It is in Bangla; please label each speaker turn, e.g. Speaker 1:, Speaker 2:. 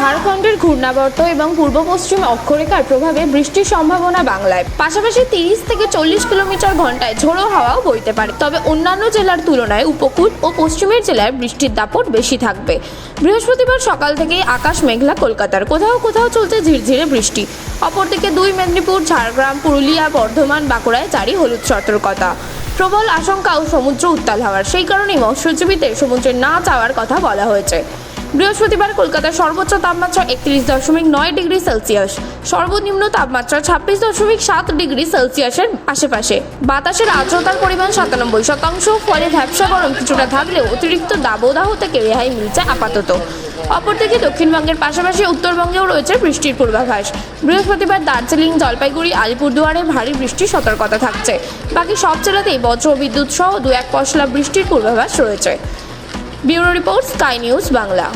Speaker 1: ঝাড়খণ্ডের ঘূর্ণাবর্ত এবং পূর্ব পশ্চিম অক্ষরেখার প্রভাবে বৃষ্টির সম্ভাবনা বাংলায়। পাশাপাশি 30 থেকে 40 কিলোমিটার ঘন্টায় ঝোড়ো হাওয়াও বইতে পারে। তবে অন্যান্য জেলার তুলনায় উপকূল ও পশ্চিমের জেলায় বৃষ্টির দাপট বেশি থাকবে। বৃহস্পতিবার সকাল থেকেই আকাশ মেঘলা কলকাতার, কোথাও কোথাও চলছে ঝিরঝিরে বৃষ্টি। অপরদিকে 2 মেদিনীপুর, ঝাড়গ্রাম, পুরুলিয়া, বর্ধমান, বাঁকুড়ায় জারি হলুদ সতর্কতা। প্রবল আশঙ্কা ও সমুদ্র উত্তাল হওয়ার, সেই কারণেই মৎস্যজীবীদের সমুদ্রে না যাওয়ার কথা বলা হয়েছে। বৃহস্পতিবার কলকাতার সর্বোচ্চ তাপমাত্রা 31.9 ডিগ্রি সেলসিয়াস, সর্বনিম্ন তাপমাত্রা 26.7 ডিগ্রি সেলসিয়াসের আশেপাশে। বাতাসের আর্দ্রতার পরিমাণ 97%, ফলে ভ্যাপসা গরম কিছুটা থাকলেও অতিরিক্ত দাবদাহ থেকে রেহাই মিলছে আপাতত। অপরদিকে দক্ষিণবঙ্গের পাশাপাশি উত্তরবঙ্গেও রয়েছে বৃষ্টির পূর্বাভাস। বৃহস্পতিবার দার্জিলিং, জলপাইগুড়ি, আলিপুরদুয়ারে ভারী বৃষ্টির সতর্কতা থাকছে। বাকি সব জেলাতেই বজ্র বিদ্যুৎ সহ 2-1 পশলা বৃষ্টির পূর্বাভাস রয়েছে। Bureau report, sky news Bangla.